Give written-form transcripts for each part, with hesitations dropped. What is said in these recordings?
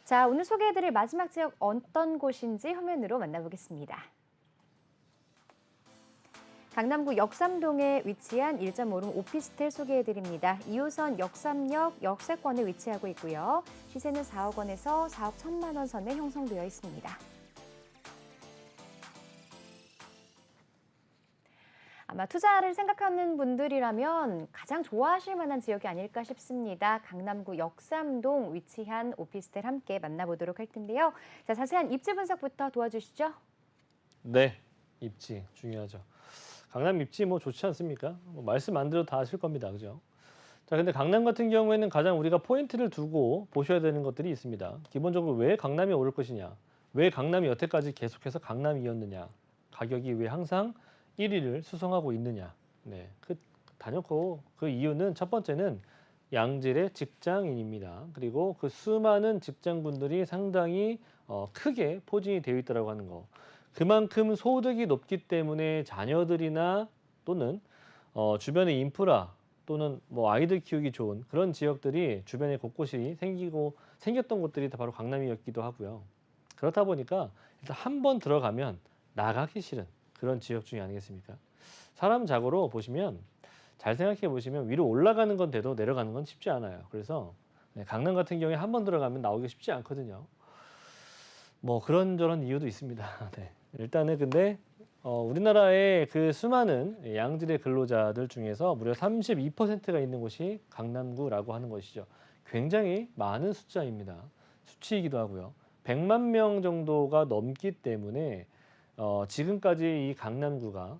자, 오늘 소개해드릴 마지막 지역 어떤 곳인지 화면으로 만나보겠습니다. 강남구 역삼동에 위치한 1.5룸 오피스텔 소개해드립니다. 2호선 역삼역 역세권에 위치하고 있고요. 시세는 4억 원에서 4억 1천만 원 선에 형성되어 있습니다. 아마 투자를 생각하는 분들이라면 가장 좋아하실 만한 지역이 아닐까 싶습니다. 강남구 역삼동 위치한 오피스텔 함께 만나보도록 할 텐데요. 자, 자세한 입지 분석부터 도와주시죠. 네, 입지 중요하죠. 강남 입지 뭐 좋지 않습니까? 말씀 안 드려도 다 아실 겁니다. 그죠? 자, 근데 강남 같은 경우에는 가장 우리가 포인트를 두고 보셔야 되는 것들이 있습니다. 기본적으로 왜 강남이 오를 것이냐? 왜 강남이 여태까지 계속해서 강남이었느냐? 가격이 왜 항상 1위를 수성하고 있느냐? 네, 단연코 그 이유는 첫 번째는 양질의 직장인입니다. 그리고 그 수많은 직장분들이 상당히 크게 포진이 되어 있다고 하는 거. 그만큼 소득이 높기 때문에 자녀들이나 또는 주변의 인프라 또는 뭐 아이들 키우기 좋은 그런 지역들이 주변에 곳곳이 생겼던 곳들이 다 바로 강남이었기도 하고요. 그렇다 보니까 일단 한 번 들어가면 나가기 싫은 그런 지역 중에 아니겠습니까? 사람 자고로 보시면 잘 생각해 보시면 위로 올라가는 건 돼도 내려가는 건 쉽지 않아요. 그래서 강남 같은 경우에 한 번 들어가면 나오기 쉽지 않거든요. 뭐 그런저런 이유도 있습니다. 네. 일단은 근데 우리나라의 그 수많은 양질의 근로자들 중에서 무려 32%가 있는 곳이 강남구라고 하는 것이죠. 굉장히 많은 숫자입니다. 수치이기도 하고요. 100만 명 정도가 넘기 때문에 지금까지 이 강남구가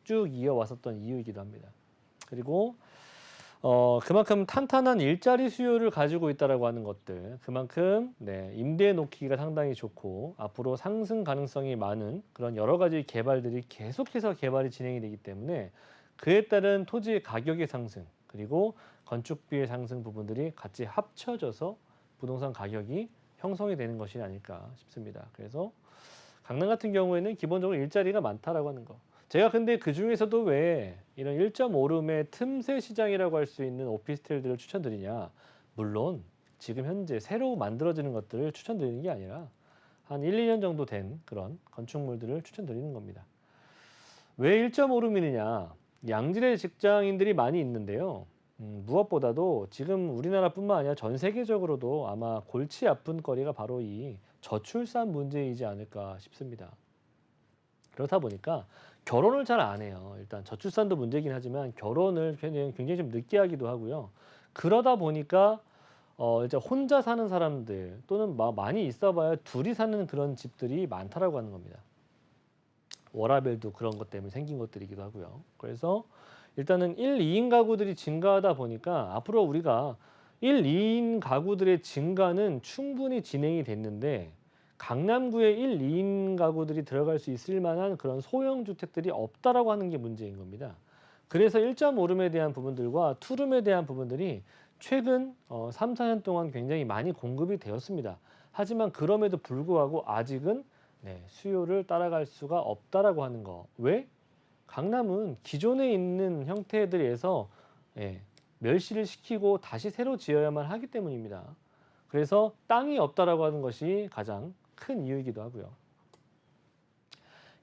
쭉 이어왔었던 이유이기도 합니다. 그리고 그만큼 탄탄한 일자리 수요를 가지고 있다라고 하는 것들, 그만큼 임대 놓기가 상당히 좋고 앞으로 상승 가능성이 많은 그런 여러 가지 개발들이 계속해서 개발이 진행이 되기 때문에 그에 따른 토지 가격의 상승, 그리고 건축비의 상승 부분들이 같이 합쳐져서 부동산 가격이 형성이 되는 것이 아닐까 싶습니다. 그래서 강남 같은 경우에는 기본적으로 일자리가 많다라고 하는 거. 제가 근데 그 중에서도 왜 이런 1.5룸의 틈새 시장이라고 할 수 있는 오피스텔들을 추천드리냐. 물론 지금 현재 새로 만들어지는 것들을 추천드리는 게 아니라 한 1, 2년 정도 된 그런 건축물들을 추천드리는 겁니다. 왜 1.5룸이느냐. 양질의 직장인들이 많이 있는데요. 무엇보다도 지금 우리나라뿐만 아니라 전 세계적으로도 아마 골치 아픈 거리가 바로 이 저출산 문제이지 않을까 싶습니다. 그렇다 보니까 결혼을 잘 안 해요. 일단 저출산도 문제긴 하지만 결혼을 굉장히 좀 늦게 하기도 하고요. 그러다 보니까 이제 혼자 사는 사람들 또는 많이 있어봐야 둘이 사는 그런 집들이 많다라고 하는 겁니다. 워라밸도 그런 것 때문에 생긴 것들이기도 하고요. 그래서 일단은 1, 2인 가구들이 증가하다 보니까 앞으로 우리가 1, 2인 가구들의 증가는 충분히 진행이 됐는데 강남구에 1, 2인 가구들이 들어갈 수 있을 만한 그런 소형 주택들이 없다라고 하는 게 문제인 겁니다. 그래서 1.5룸에 대한 부분들과 투룸에 대한 부분들이 최근 3, 4년 동안 굉장히 많이 공급이 되었습니다. 하지만 그럼에도 불구하고 아직은 수요를 따라갈 수가 없다라고 하는 거. 왜? 강남은 기존에 있는 형태들에서 멸시를 시키고 다시 새로 지어야만 하기 때문입니다. 그래서 땅이 없다라고 하는 것이 가장 큰 이유이기도 하고요.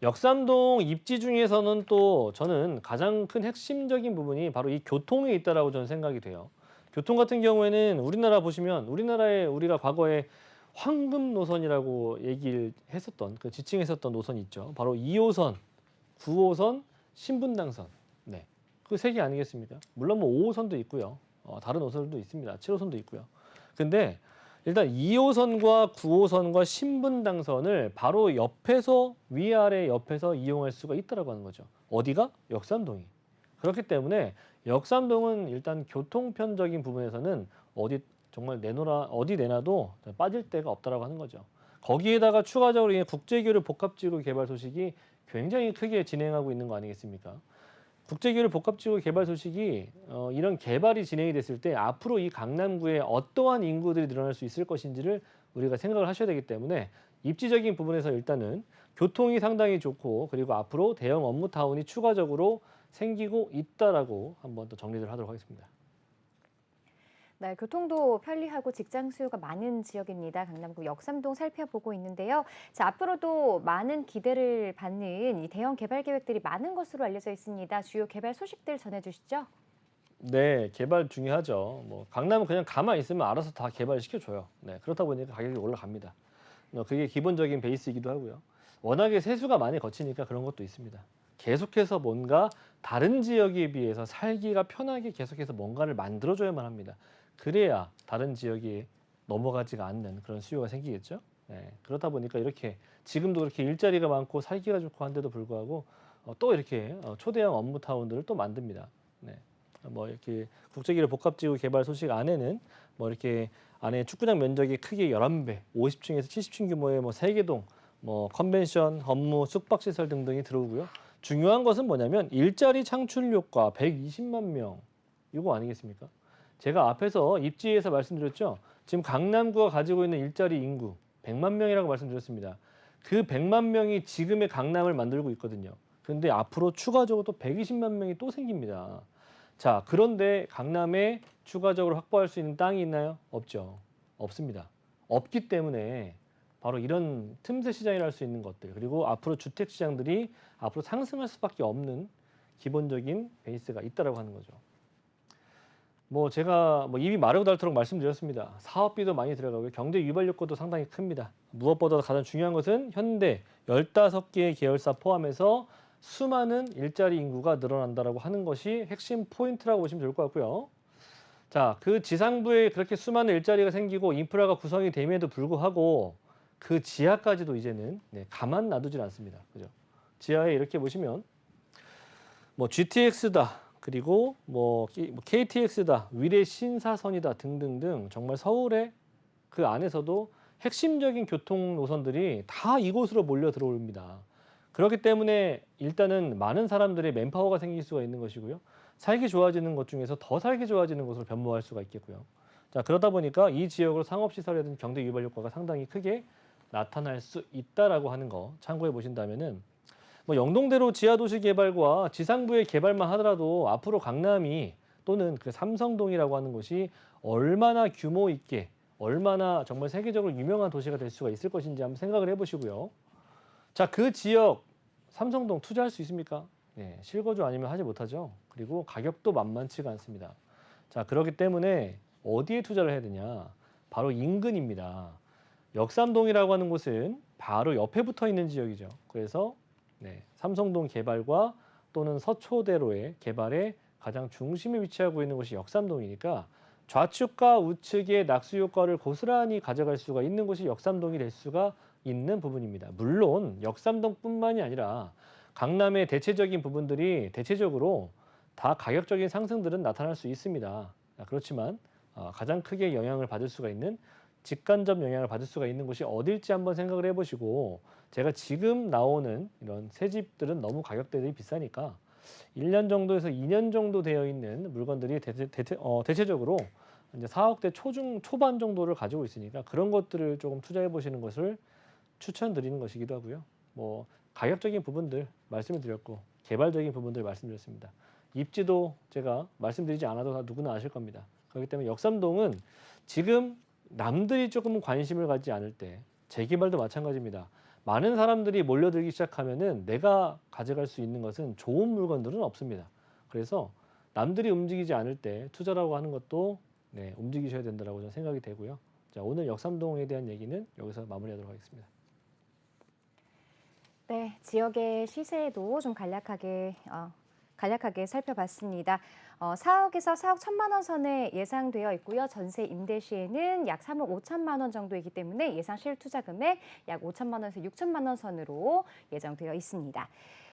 역삼동 입지 중에서는 또 저는 가장 큰 핵심적인 부분이 바로 이 교통에 있다라고 저는 생각이 돼요. 교통 같은 경우에는 우리나라 보시면 우리나라에 우리가 과거에 황금 노선이라고 얘기를 했었던 그 지칭했었던 노선이 있죠. 바로 2호선, 9호선, 신분당선. 네. 그 세 개 아니겠습니까? 물론 뭐 5호선도 있고요. 다른 노선도 있습니다. 7호선도 있고요. 근데 일단 2호선과 9호선과 신분당선을 바로 옆에서 위아래 옆에서 이용할 수가 있다라고 하는 거죠. 어디가? 역삼동이. 그렇기 때문에 역삼동은 일단 교통편적인 부분에서는 어디 내놔도 빠질 데가 없다라고 하는 거죠. 거기에다가 추가적으로 국제교류 복합지구 개발 소식이 굉장히 크게 진행하고 있는 거 아니겠습니까? 국제교류 복합지구 개발 소식이 이런 개발이 진행이 됐을 때 앞으로 이 강남구에 어떠한 인구들이 늘어날 수 있을 것인지를 우리가 생각을 하셔야 되기 때문에 입지적인 부분에서 일단은 교통이 상당히 좋고 그리고 앞으로 대형 업무타운이 추가적으로 생기고 있다라고 한번 또 정리를 하도록 하겠습니다. 네, 교통도 편리하고 직장 수요가 많은 지역입니다. 강남구 역삼동 살펴보고 있는데요. 자, 앞으로도 많은 기대를 받는 이 대형 개발 계획들이 많은 것으로 알려져 있습니다. 주요 개발 소식들 전해주시죠. 네, 개발 중요하죠. 뭐 강남은 그냥 가만히 있으면 알아서 다 개발시켜줘요. 네, 그렇다 보니까 가격이 올라갑니다. 그게 기본적인 베이스이기도 하고요. 워낙에 세수가 많이 거치니까 그런 것도 있습니다. 계속해서 뭔가 다른 지역에 비해서 살기가 편하게 계속해서 뭔가를 만들어줘야만 합니다. 그래야 다른 지역이 넘어가지가 않는 그런 수요가 생기겠죠. 네, 그렇다 보니까 이렇게 지금도 그렇게 일자리가 많고 살기가 좋고 한데도 불구하고 또 이렇게 초대형 업무타운들을 또 만듭니다. 네. 뭐 이렇게 국제기술 복합지구 개발 소식 안에는 뭐 이렇게 안에 축구장 면적이 크게 11배, 50층에서 70층 규모의 뭐 세개동, 뭐 컨벤션, 업무, 숙박시설 등등이 들어오고요. 중요한 것은 뭐냐면 일자리 창출 효과 120만 명, 이거 아니겠습니까? 제가 앞에서 입지에서 말씀드렸죠. 지금 강남구가 가지고 있는 일자리 인구 100만 명이라고 말씀드렸습니다. 그 100만 명이 지금의 강남을 만들고 있거든요. 근데 앞으로 추가적으로 또 120만 명이 또 생깁니다. 자, 그런데 강남에 추가적으로 확보할 수 있는 땅이 있나요? 없죠. 없습니다. 없기 때문에 바로 이런 틈새 시장이라 할 수 있는 것들, 그리고 앞으로 주택 시장들이 앞으로 상승할 수밖에 없는 기본적인 베이스가 있다라고 하는 거죠. 뭐 제가 뭐 입이 마르고 닳도록 말씀드렸습니다. 사업비도 많이 들어가고요. 경제 유발 효과도 상당히 큽니다. 무엇보다 가장 중요한 것은 현대 15개의 계열사 포함해서 수많은 일자리 인구가 늘어난다라고 하는 것이 핵심 포인트라고 보시면 좋을 것 같고요. 자, 그 지상부에 그렇게 수많은 일자리가 생기고 인프라가 구성이 됨에도 불구하고 그 지하까지도 이제는 가만 놔두질 않습니다. 그죠? 지하에 이렇게 보시면 뭐 GTX다, 그리고 뭐 KTX다, 위례 신사선이다 등등등 정말 서울의 그 안에서도 핵심적인 교통 노선들이 다 이곳으로 몰려 들어옵니다. 그렇기 때문에 일단은 많은 사람들의 맨파워가 생길 수가 있는 것이고요. 살기 좋아지는 것 중에서 더 살기 좋아지는 것으로 변모할 수가 있겠고요. 자, 그러다 보니까 이 지역으로 상업시설이라든 경제 유발 효과가 상당히 크게 나타날 수 있다라고 하는 거 참고해 보신다면은 뭐 영동대로 지하도시 개발과 지상부의 개발만 하더라도 앞으로 강남이 또는 그 삼성동이라고 하는 곳이 얼마나 규모 있게 얼마나 정말 세계적으로 유명한 도시가 될 수가 있을 것인지 한번 생각을 해보시고요. 자, 그 지역 삼성동 투자할 수 있습니까? 네, 실거주 아니면 하지 못하죠. 그리고 가격도 만만치가 않습니다. 자, 그렇기 때문에 어디에 투자를 해야 되냐? 바로 인근입니다. 역삼동이라고 하는 곳은 바로 옆에 붙어 있는 지역이죠. 그래서 삼성동 개발과 또는 서초대로의 개발의 가장 중심에 위치하고 있는 곳이 역삼동이니까 좌측과 우측의 낙수 효과를 고스란히 가져갈 수가 있는 곳이 역삼동이 될 수가 있는 부분입니다. 물론 역삼동뿐만이 아니라 강남의 대체적인 부분들이 대체적으로 다 가격적인 상승들은 나타날 수 있습니다. 그렇지만 가장 크게 영향을 받을 수가 있는 직간접 영향을 받을 수가 있는 곳이 어딜지 한번 생각을 해보시고, 제가 지금 나오는 이런 새 집들은 너무 가격대들이 비싸니까 1년 정도에서 2년 정도 되어 있는 물건들이 대체적으로 이제 4억대 초반 정도를 가지고 있으니까 그런 것들을 조금 투자해 보시는 것을 추천드리는 것이기도 하고요. 뭐 가격적인 부분들 말씀을 드렸고 개발적인 부분들 말씀드렸습니다. 입지도 제가 말씀드리지 않아도 다 누구나 아실 겁니다. 그렇기 때문에 역삼동은 지금 남들이 조금 관심을 갖지 않을 때, 재개발도 마찬가지입니다. 많은 사람들이 몰려들기 시작하면은 내가 가져갈 수 있는 것은 좋은 물건들은 없습니다. 그래서 남들이 움직이지 않을 때 투자라고 하는 것도 움직이셔야 된다고 저는 생각이 되고요. 자, 오늘 역삼동에 대한 얘기는 여기서 마무리하도록 하겠습니다. 네, 지역의 시세도 좀 간략하게 살펴봤습니다. 4억에서 4억 1천만 원 선에 예상되어 있고요. 전세 임대 시에는 약 3억 5천만 원 정도이기 때문에 예상 실투자 금액 약 5천만 원에서 6천만 원 선으로 예정되어 있습니다.